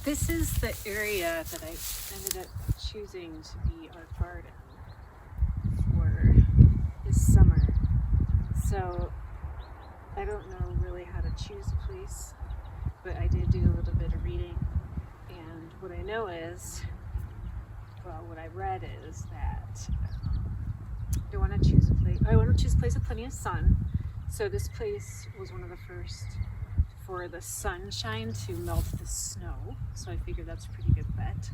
This is the area that I ended up choosing to be our garden for this summer. So I don't know really how to choose a place, but I did do a little bit of reading, and what I know is, well, what I read is that I want to choose a place. I want to choose a place with plenty of sun. So this place was one of the first for the sunshine to melt the snow. So I figured that's a pretty good bet.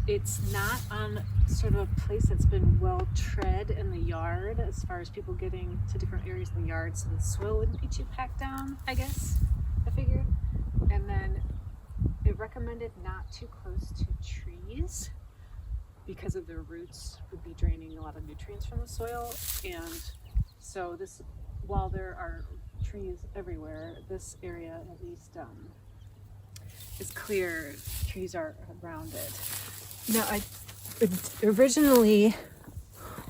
It's not on sort of a place that's been well tread in the yard as far as people getting to different areas in the yard, so the soil wouldn't be too packed down, I guess, I figured. And then it recommended not too close to trees because of their roots would be draining a lot of nutrients from the soil. And so this, while there are trees everywhere, this area at least is clear. Trees are around it. Now, I originally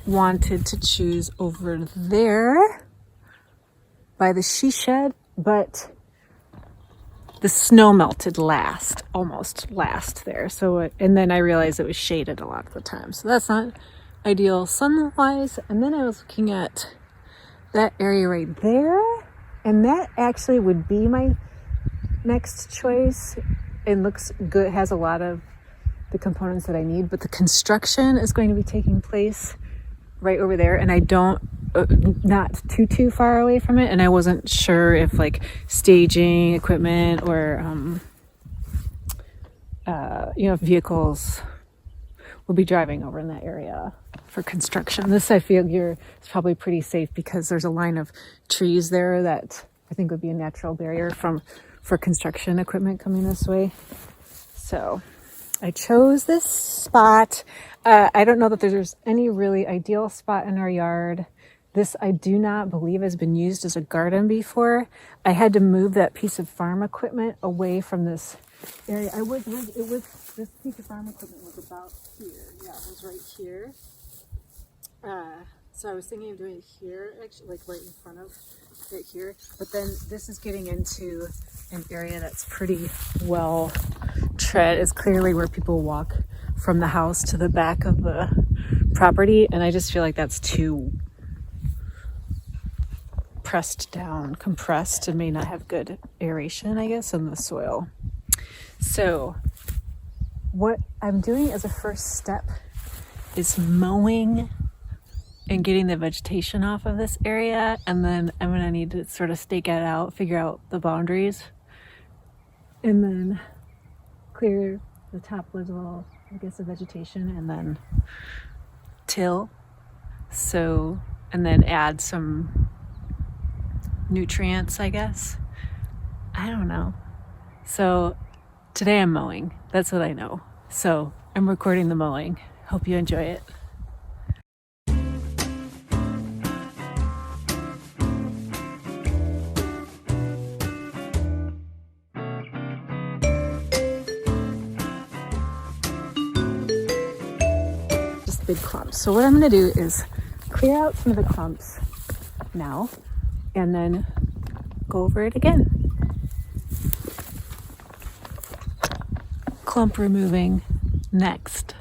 wanted to choose over there by the she shed, but the snow melted almost last there. So, and then I realized it was shaded a lot of the time. So that's not ideal sun-wise. And then I was looking at that area right there, and that actually would be my next choice. It looks good, has a lot of the components that I need, but the construction is going to be taking place right over there, and I don't, not too far away from it, and I wasn't sure if like staging equipment or vehicles will be driving over in that area for construction. This I figure is probably pretty safe because there's a line of trees there that I think would be a natural barrier for construction equipment coming this way. So I chose this spot. I don't know that there's any really ideal spot in our yard. This I do not believe has been used as a garden before. I had to move that piece of farm equipment away from this area. This piece of farm equipment was about here. Yeah, it was right here. So I was thinking of doing it here, actually, like right in front of right here. But then this is getting into an area that's pretty well tread. It's clearly where people walk from the house to the back of the property, and I just feel like that's too pressed down, compressed, and may not have good aeration, I guess, in the soil. So what I'm doing as a first step is mowing and getting the vegetation off of this area, and then I'm gonna need to sort of stake it out, figure out the boundaries, and then clear the top level, I guess, of vegetation, and then till. So, and then add some nutrients, I guess. I don't know. So today I'm mowing. That's what I know. So I'm recording the mowing. Hope you enjoy it. Big clumps. So what I'm going to do is clear out some of the clumps now and then go over it again. Clump removing next.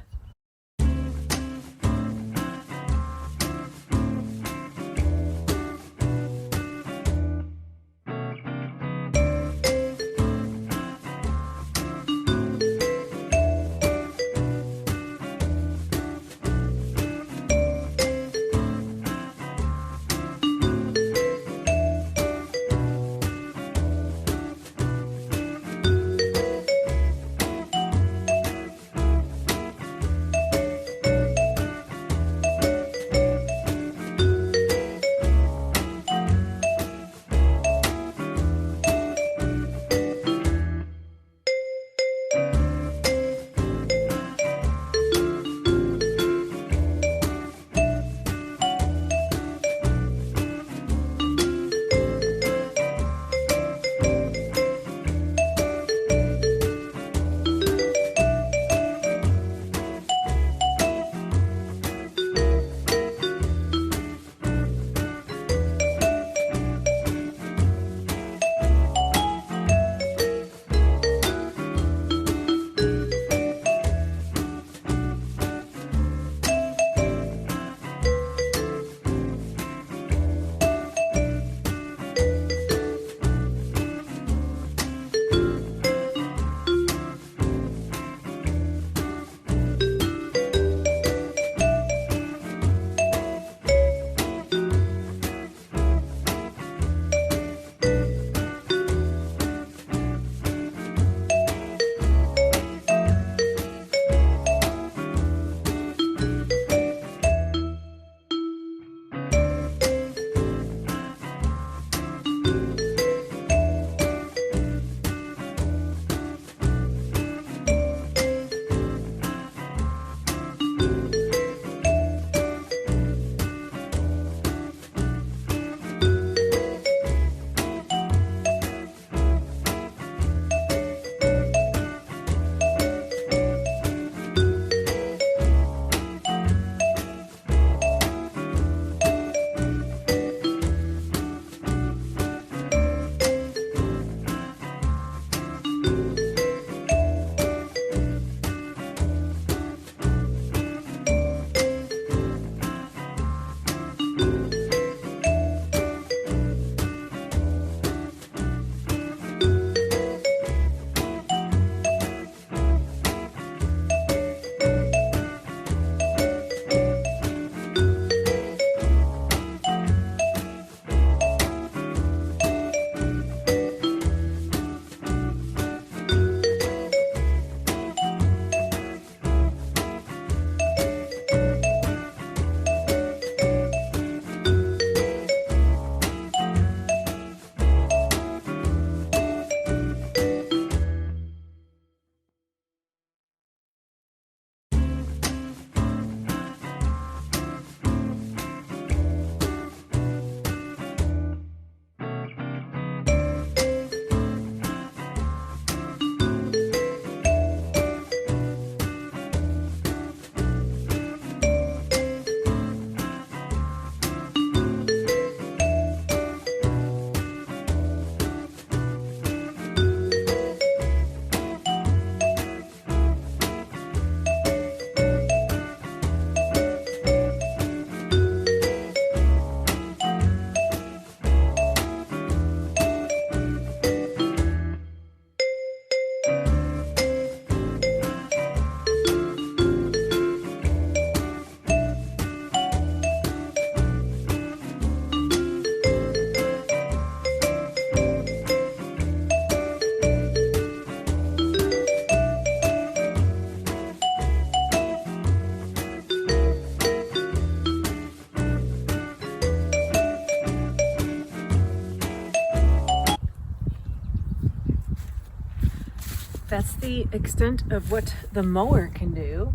that's the extent of what the mower can do.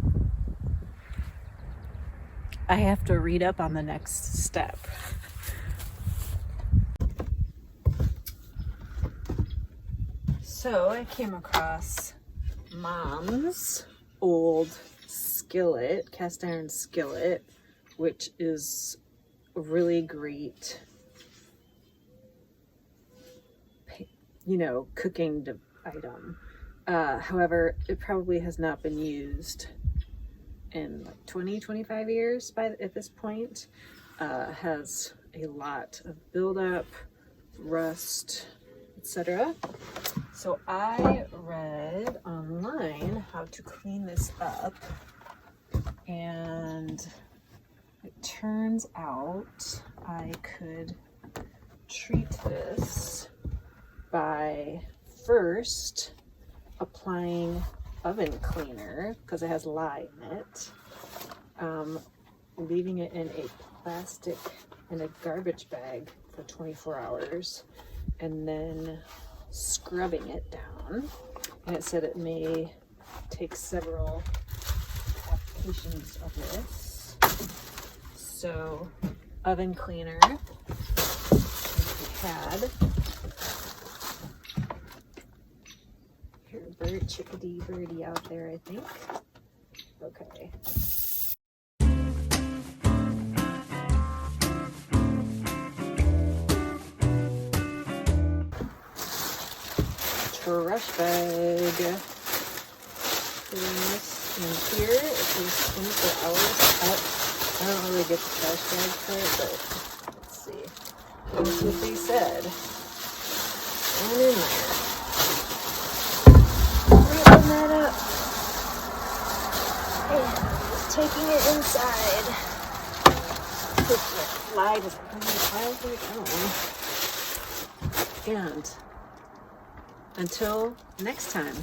I have to read up on the next step. So I came across Mom's old skillet, cast iron skillet, which is a really great, cooking item. However, it probably has not been used in like 20-25 years at this point. Has a lot of buildup, rust, etc. So I read online how to clean this up, and it turns out I could treat this by first applying oven cleaner, because it has lye in it, leaving it in a garbage bag for 24 hours, and then scrubbing it down. And it said it may take several applications of this. So oven cleaner, we had here, chickadee birdie out there, I think. Okay. Trash bag. Putting this in here. It says 24 hours up. I don't really get the trash bag part, but let's see. That's what they said. And in there. Open that up. And just taking it inside. Put the fly just in the pile like, I don't know. And until next time.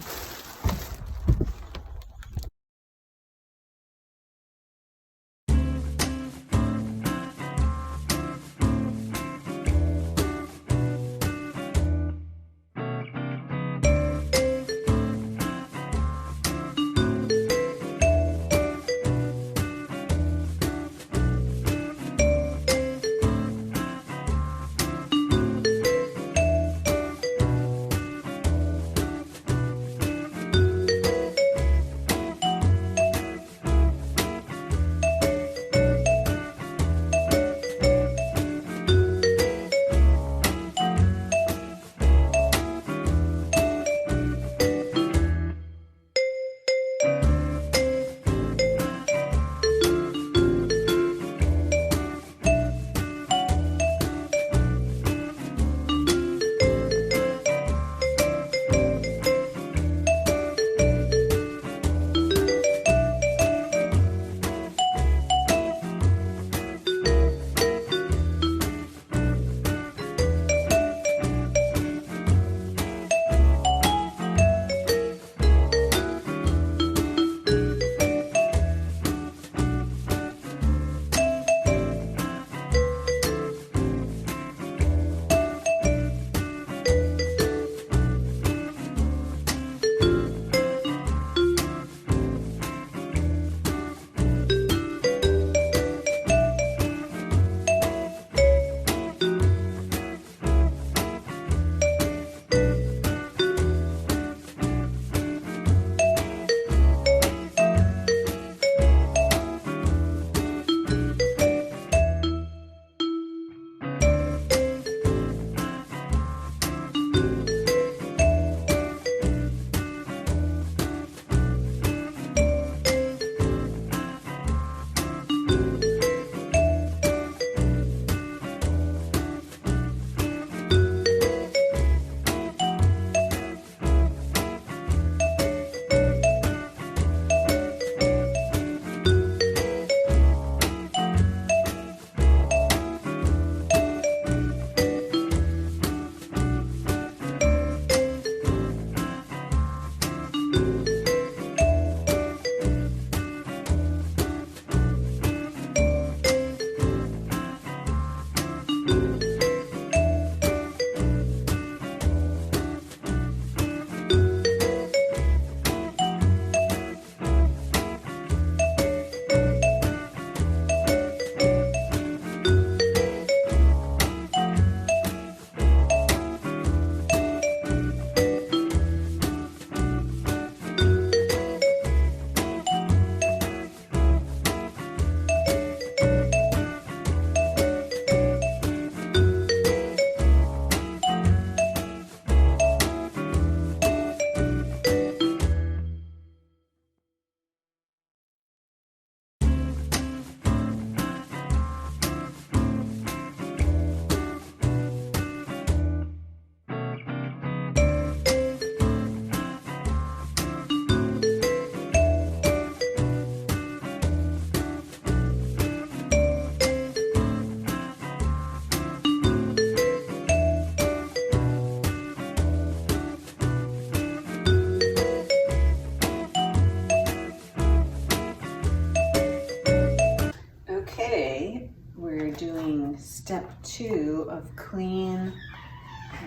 2 of clean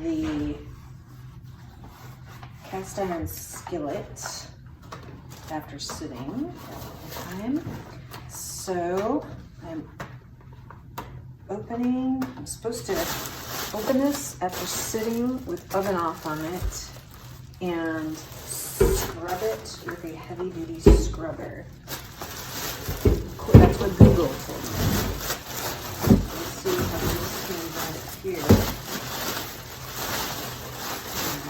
the cast iron skillet after sitting all the time. So I'm supposed to open this after sitting with oven off on it and scrub it with a heavy duty scrubber. That's what Google told me. Let's see how this came out here.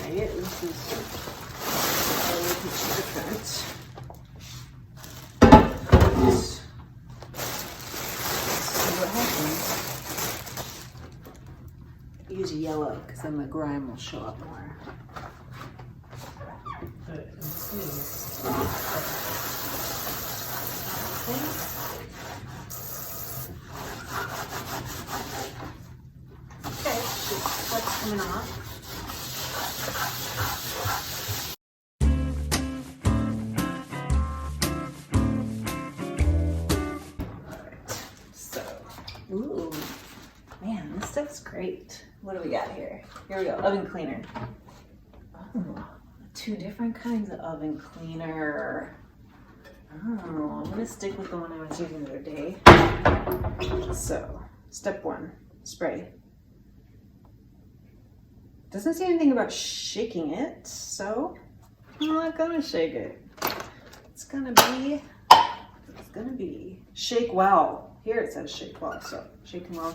Alright, this is a little bit different. Let's see what happens. Use yellow because then the grime will show up more. But let's see. Okay, what's coming off? Alright, so, ooh, man, this stuff's great. What do we got here? Here we go, oven cleaner. Oh, 2 different kinds of oven cleaner. Oh, I'm gonna stick with the one I was using the other day. So, step 1, spray. Doesn't say anything about shaking it, so I'm not gonna shake it. It's gonna be shake well. Here it says shake well, so shaking well.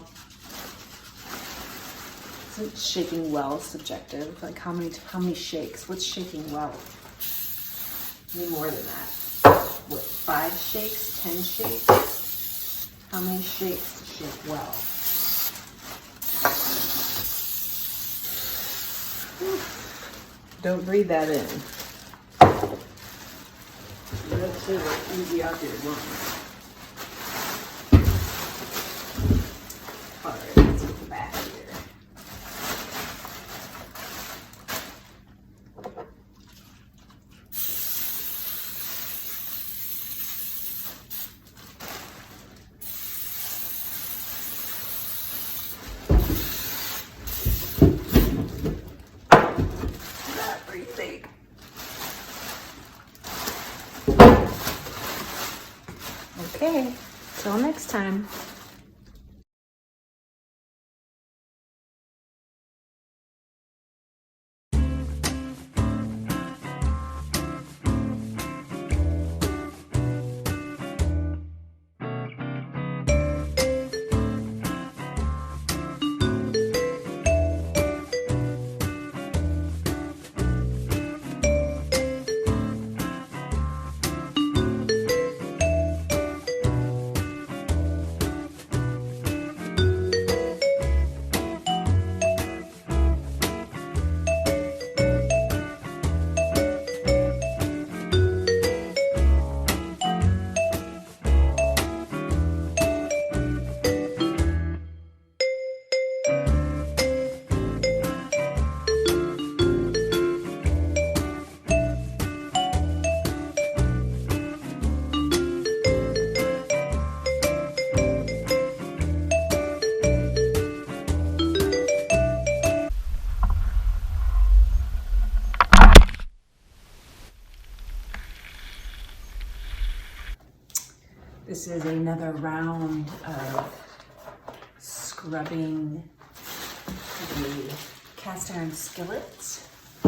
Isn't shaking well subjective? Like how many shakes? What's shaking well? Need more than that. What, 5 shakes, 10 shakes? How many shakes to shake well? Don't breathe that in. Let's see what easy out there lungs. Alright, let's get the back here. Okay, till next time. This is another round of scrubbing the cast iron skillet. I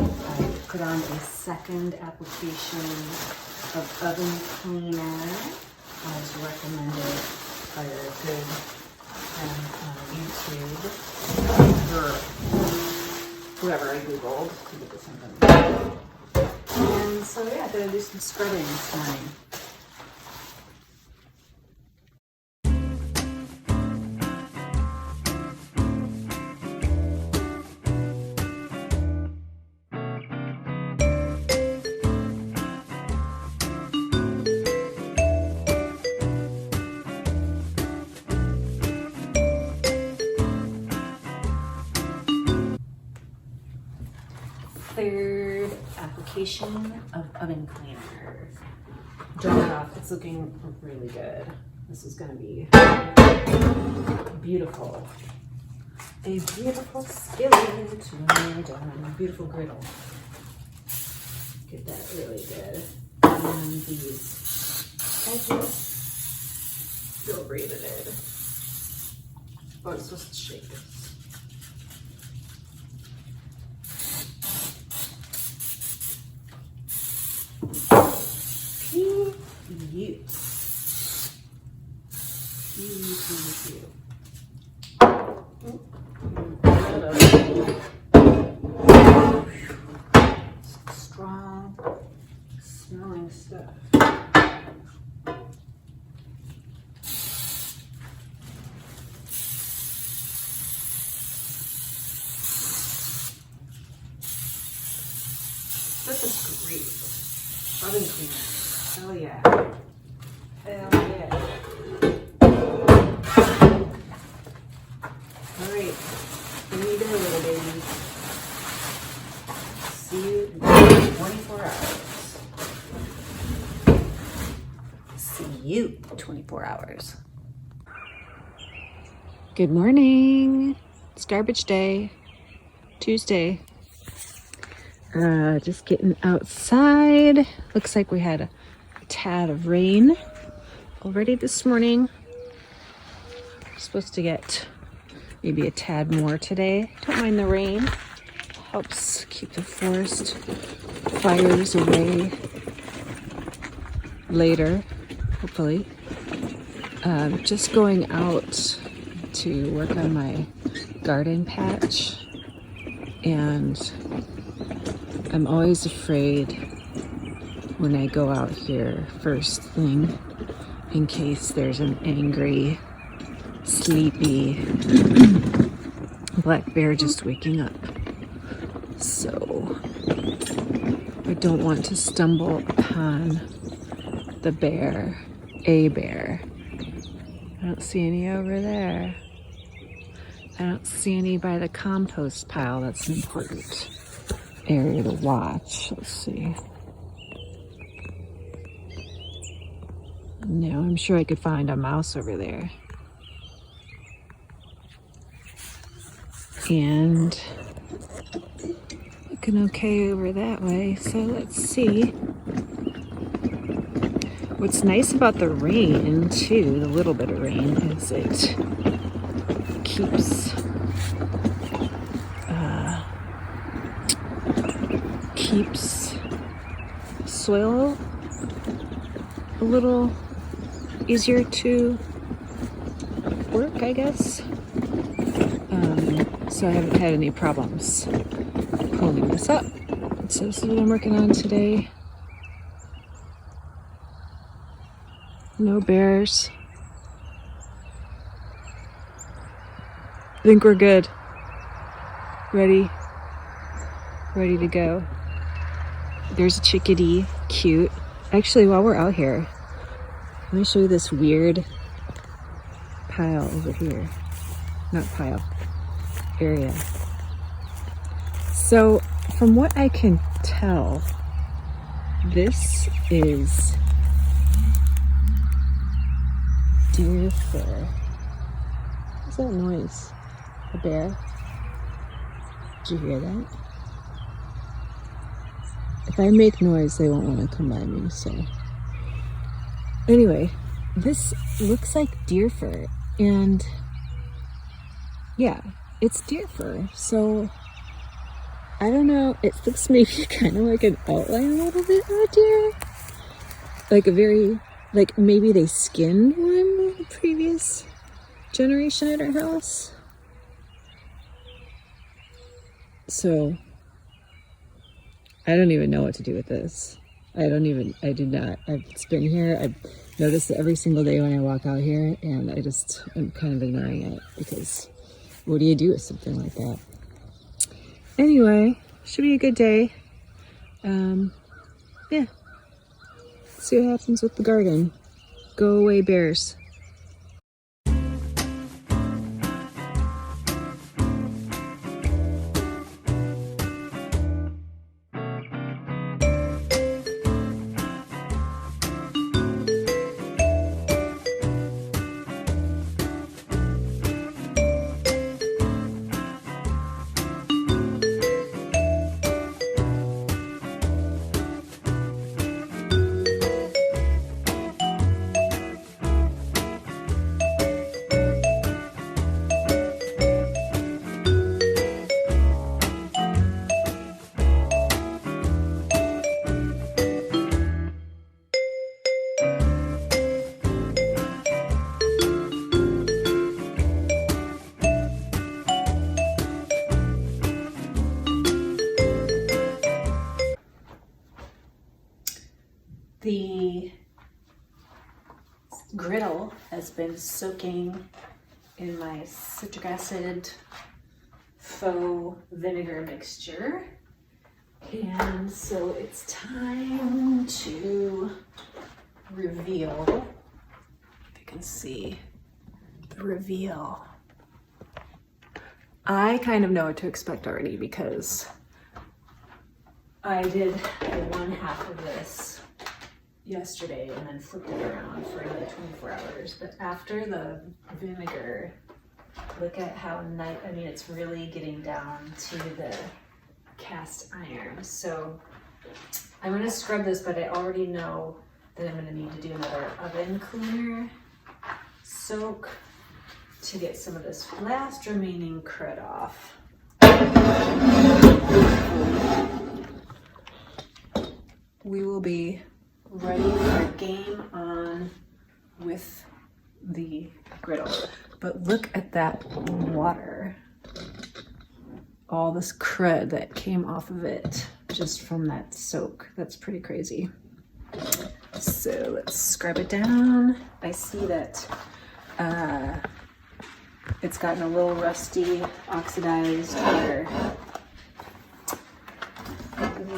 put on a second application of oven cleaner as recommended by a good friend on YouTube, or whoever I Googled to get this something. And so yeah, I'm gonna do some scrubbing this morning. Third application of oven cleaner. Dry it off. It's looking really good. This is going to be beautiful. a beautiful skillet when we're done. Beautiful griddle. Get that really good. And these edges, go braided in. Oh, I'm supposed to shake this. Cute. Strong smelling stuff. This is great. Oven cleaner. Hell yeah. Hell yeah. Alright. Here you go, little babies. See you in 24 hours. See you in 24 hours. Good morning. It's garbage day. Tuesday. Just getting outside. Looks like we had a tad of rain already this morning. We're supposed to get maybe a tad more today. Don't mind the rain. Helps keep the forest fires away later, hopefully. Just going out to work on my garden patch, and I'm always afraid when I go out here first thing in case there's an angry, sleepy black bear just waking up. So I don't want to stumble upon the bear, a bear. I don't see any over there. I don't see any by the compost pile. That's an important area to watch. Let's see. No, I'm sure I could find a mouse over there. And looking okay over that way. So let's see. What's nice about the rain too, the little bit of rain, is it keeps soil a little easier to work, I guess. So I haven't had any problems pulling this up. So this is what I'm working on today. No bears. I think we're good. Ready to go. There's a chickadee, cute. Actually, while we're out here, let me show you this weird pile over here. Not pile, area. So, from what I can tell, this is deer fur. What's that noise? A bear? Did you hear that? If I make noise, they won't want to come by me, so. Anyway, this looks like deer fur, and yeah, it's deer fur, so I don't know, it looks maybe kind of like an outline a little bit of a deer. Like a very, like maybe they skinned one the previous generation at our house. So I don't even know what to do with this. It's been here. I've noticed it every single day when I walk out here, and I'm kind of ignoring it because what do you do with something like that? Anyway, should be a good day. Yeah. See what happens with the garden. Go away, bears. The griddle has been soaking in my citric acid faux vinegar mixture. And so it's time to reveal, if you can see the reveal. I kind of know what to expect already because I did one half of this yesterday and then flipped it around for another 24 hours. But after the vinegar, look at how nice, I mean, it's really getting down to the cast iron. So I'm going to scrub this, but I already know that I'm going to need to do another oven cleaner soak to get some of this last remaining crud off. We will be ready for game on with the griddle. But look at that water. All this crud that came off of it just from that soak. That's pretty crazy. So let's scrub it down. I see that it's gotten a little rusty, oxidized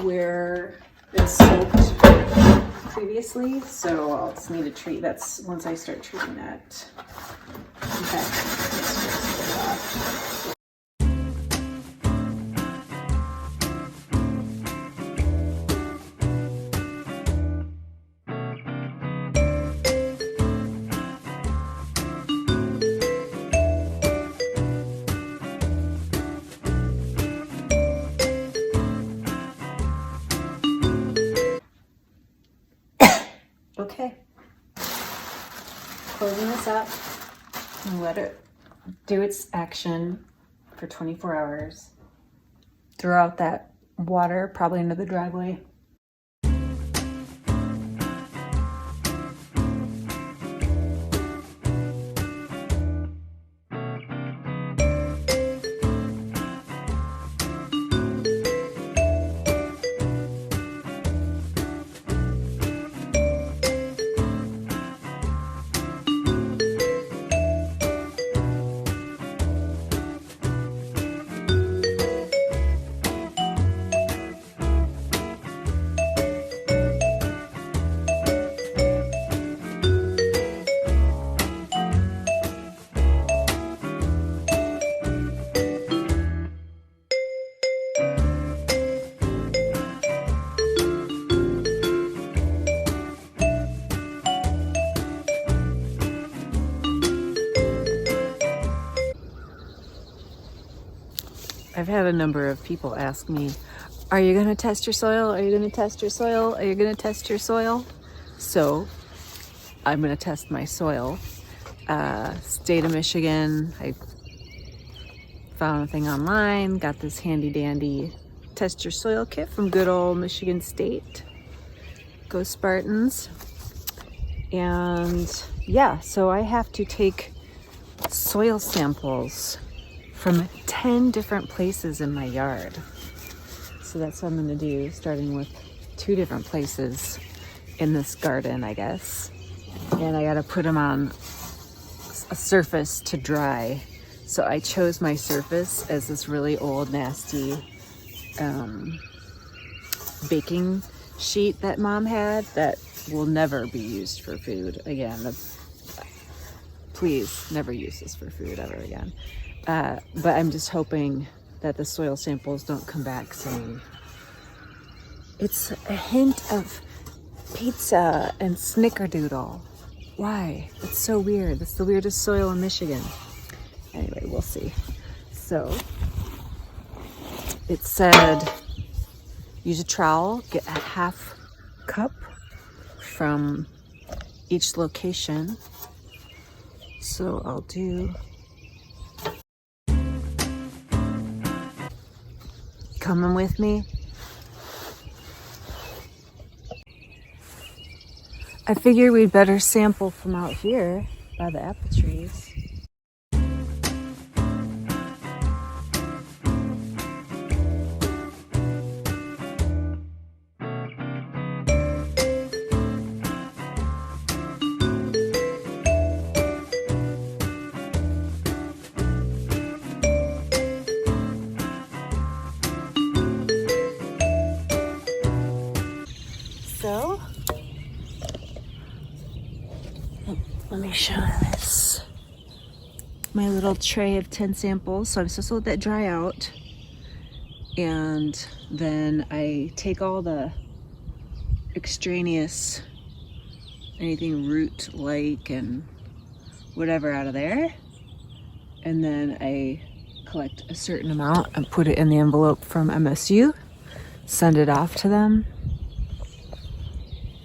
where it's soaked previously. So I'll just need to treat. That's once I start treating that. Okay. Okay, closing this up and let it do its action for 24 hours. Throw out that water probably into the driveway. I've had a number of people ask me, are you going to test your soil? Are you going to test your soil? Are you going to test your soil? So I'm going to test my soil. State of Michigan, I found a thing online, got this handy dandy test your soil kit from good old Michigan State. Go Spartans. And yeah, so I have to take soil samples from 10 different places in my yard. So that's what I'm gonna do, starting with 2 different places in this garden, I guess. And I gotta put them on a surface to dry. So I chose my surface as this really old, nasty baking sheet that Mom had that will never be used for food again. Please never use this for food ever again. But I'm just hoping that the soil samples don't come back saying it's a hint of pizza and snickerdoodle. Why? It's so weird. It's the weirdest soil in Michigan. Anyway, we'll see. So it said use a trowel, get a half cup from each location. So I'll do, coming with me? I figure we'd better sample from out here by the apple trees. So, let me show this. My little tray of 10 samples. So I'm supposed to let that dry out. And then I take all the extraneous, anything root-like and whatever out of there. And then I collect a certain amount and put it in the envelope from MSU, send it off to them,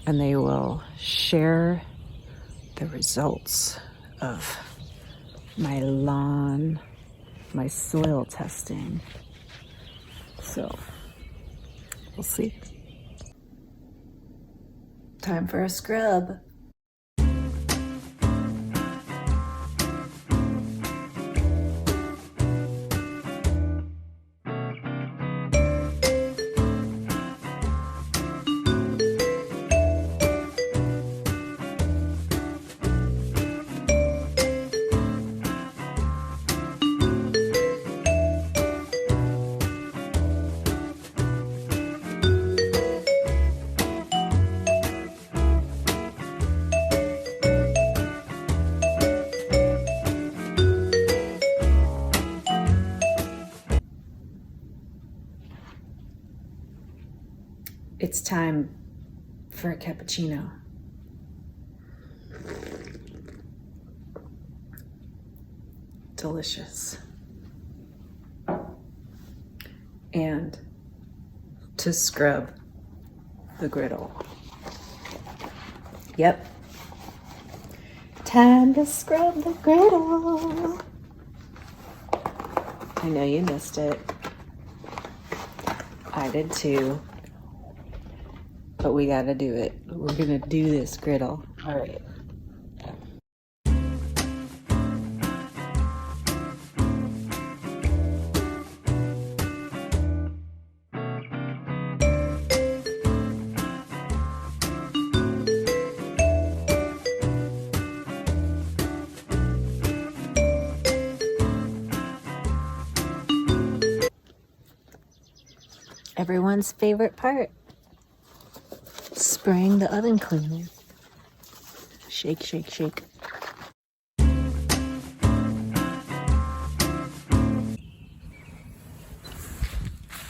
and they will share the results of my lawn, my soil testing. So we'll see. Time for a scrub. It's time for a cappuccino. Delicious. And to scrub the griddle. Yep. Time to scrub the griddle. I know you missed it. I did too. But we gotta do it. We're gonna do this griddle. All right. Everyone's favorite part. Spraying the oven cleaner. Shake, shake, shake.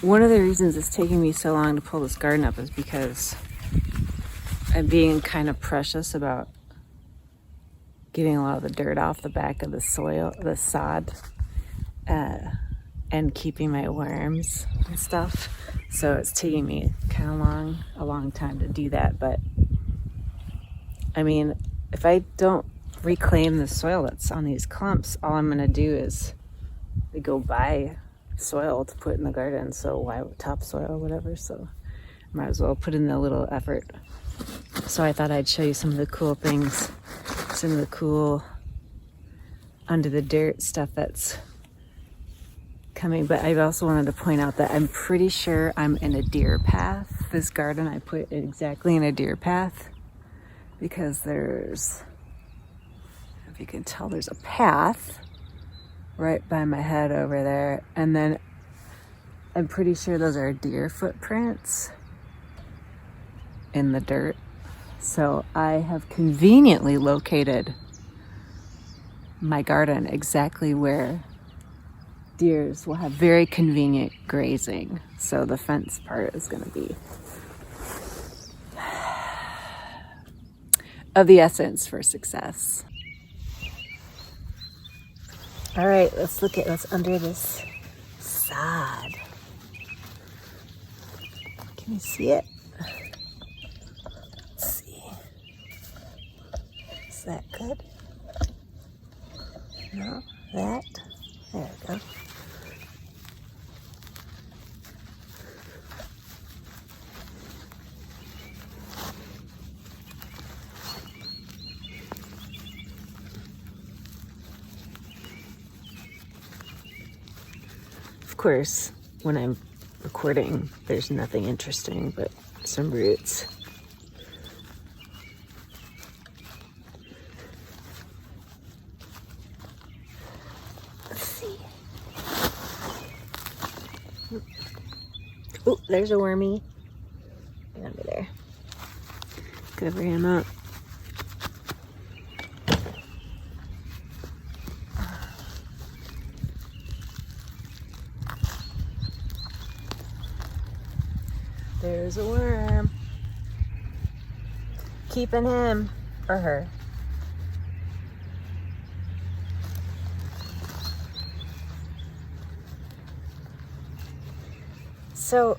One of the reasons it's taking me so long to pull this garden up is because I'm being kind of precious about getting a lot of the dirt off the back of the soil, the sod, and keeping my worms and stuff. So it's taking me kind of a long time to do that. But I mean, if I don't reclaim the soil that's on these clumps, all I'm gonna do is go buy soil to put in the garden. So why topsoil or whatever? So might as well put in the little effort. So I thought I'd show you some of the cool things, some of the cool under the dirt stuff that's coming. But I also wanted to point out that I'm pretty sure I'm in a deer path. This garden I put exactly in a deer path because there's, if you can tell, there's a path right by my head over there, and then I'm pretty sure those are deer footprints in the dirt. So I have conveniently located my garden exactly where deers will have very convenient grazing. So the fence part is going to be of the essence for success. All right, let's look at what's under this sod. Can you see it? Let's see. Is that good? No, that. There we go. Of course, when I'm recording, there's nothing interesting but some roots. Let's see. Oh, there's a wormy. Under there. Cover him up. There's a worm. Keeping him or her. So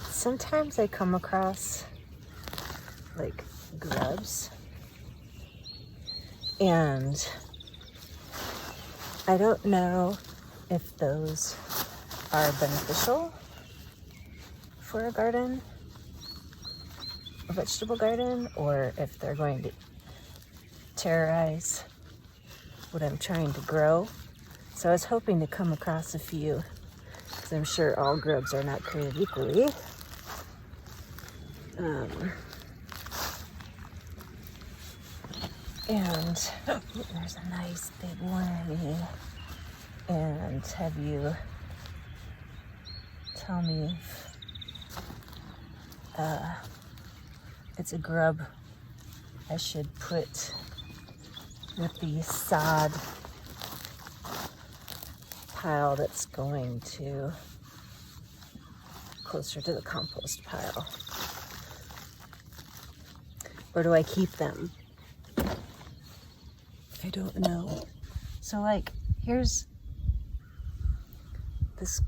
sometimes I come across like grubs, and I don't know if those are beneficial for a garden, a vegetable garden, or if they're going to terrorize what I'm trying to grow. So I was hoping to come across a few, because I'm sure all grubs are not created equally. And oh, there's a nice big wormy. And have you tell me if it's a grub I should put with the sod pile that's going to closer to the compost pile, or do I keep them? I don't know. So like, here's this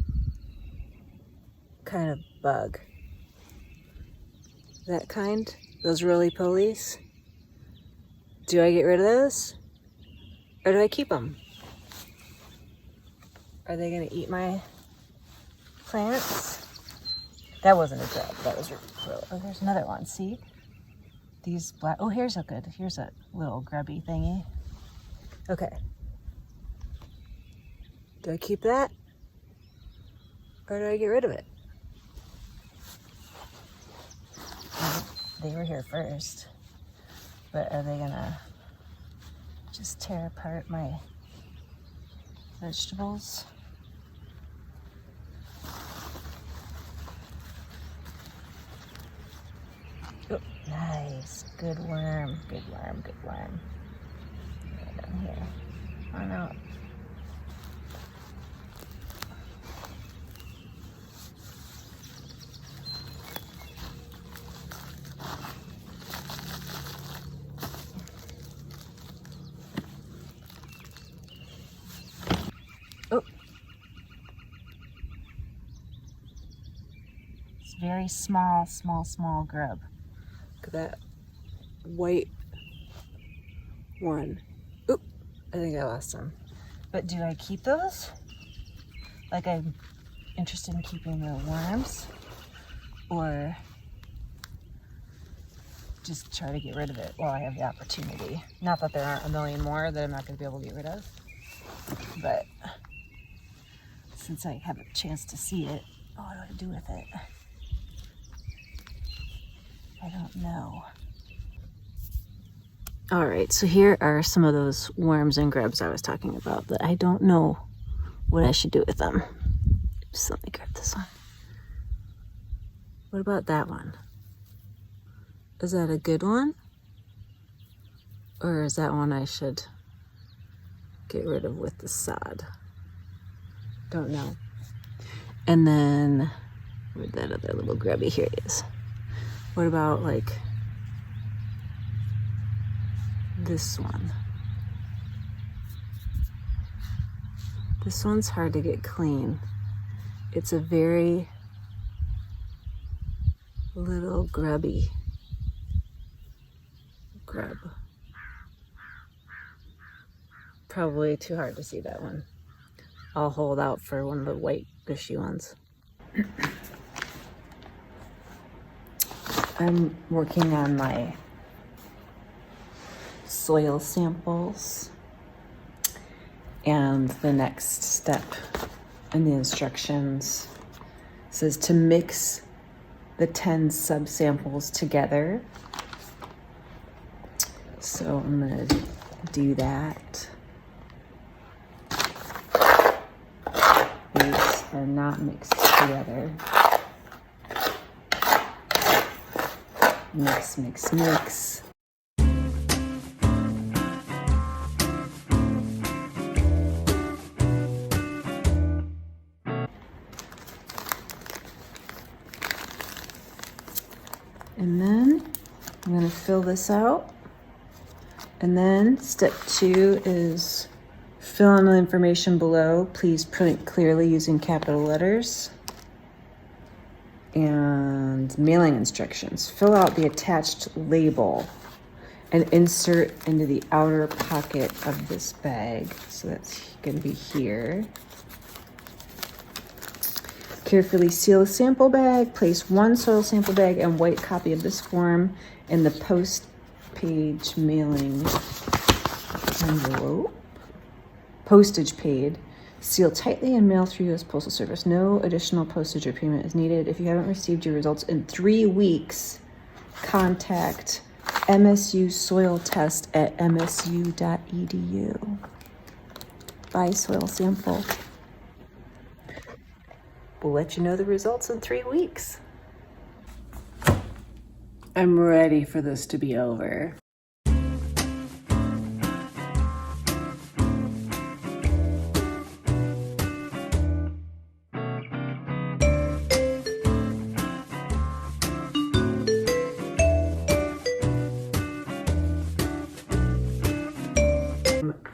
kind of bug. That kind, those roly-polies. Do I get rid of those? Or do I keep them? Are they gonna eat my plants? That wasn't a grub, that was oh, there's another one, see? These black, oh, here's a little grubby thingy. Okay. Do I keep that? Or do I get rid of it? They were here first, but are they gonna just tear apart my vegetables? Oh, nice, good worm, good worm, good worm. Right down here, on out. Oh, it's very small grub. Look at that white one. Oop, I think I lost some. But do I keep those? Like, I'm interested in keeping the worms, or just try to get rid of it while I have the opportunity. Not that there aren't a million more that I'm not going to be able to get rid of, but since I have a chance to see it, what do I do with it? I don't know. All right, so here are some of those worms and grubs I was talking about that I don't know what I should do with them. Just let me grab this one. What about that one? Is that a good one? Or is that one I should get rid of with the sod? Don't know. And then, where'd that other little grubby? Here it is. What about like this one? This one's hard to get clean. It's a very little grubby grub. Probably too hard to see that one. I'll hold out for one of the white gushy ones. I'm working on my soil samples, and the next step in the instructions says to mix the 10 subsamples together. So I'm gonna do that. These are not mixed together. Mix, mix, mix. And then I'm going to fill this out. And then step 2 is fill in the information below. Please print clearly using capital letters. And mailing instructions. Fill out the attached label and insert into the outer pocket of this bag. So that's going to be here. Carefully seal a sample bag. Place 1 soil sample bag and white copy of this form in the post page mailing envelope. Postage paid. Seal tightly and mail through U.S. Postal Service. No additional postage or payment is needed. If you haven't received your results in 3 weeks, contact MSU Soil Test at msu.edu. Buy soil sample. We'll let you know the results in 3 weeks. I'm ready for this to be over.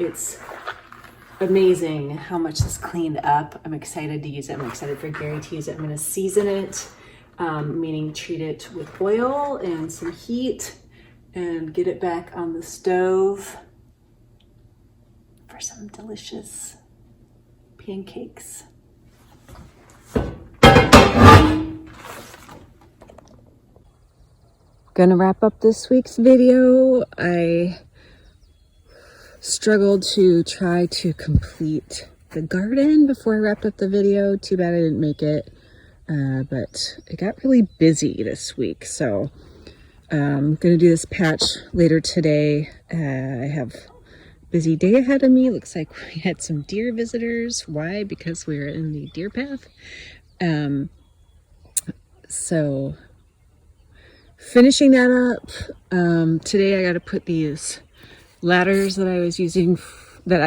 It's amazing how much this cleaned up. I'm excited to use it. I'm excited for Gary to use it. I'm going to season it, meaning treat it with oil and some heat and get it back on the stove for some delicious pancakes. Gonna wrap up this week's video. I struggled to try to complete the garden before I wrapped up the video. Too bad I didn't make it, but it got really busy this week. So I'm gonna do this patch later today. I have a busy day ahead of me. Looks like we had some deer visitors. Why? Because we were in the deer path. So finishing that up. Today I got to put these ladders that I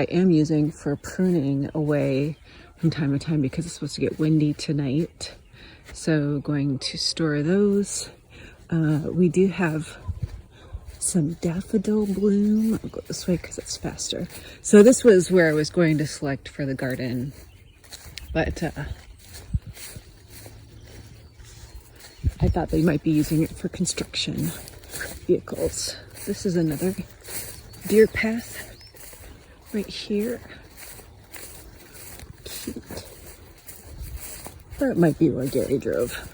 am using for pruning away from time to time because it's supposed to get windy tonight. So going to store those. We do have some daffodil bloom. I'll go this way because it's faster. So this was where I was going to select for the garden, but I thought they might be using it for construction vehicles. This is another deer path right here. Cute. Or it might be where Gary drove.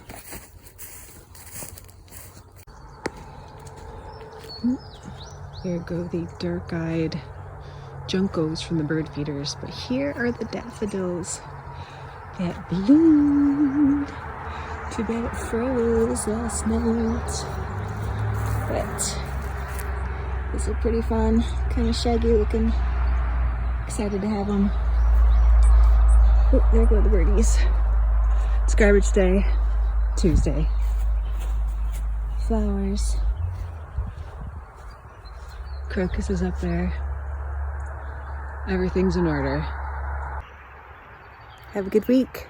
There go the dark-eyed juncos from the bird feeders, but here are the daffodils that bloomed. Too bad it froze last night, but these are pretty fun, kind of shaggy looking. Excited to have them. Oh, there go the birdies. It's garbage day, Tuesday. Flowers. Crocus is up there. Everything's in order. Have a good week.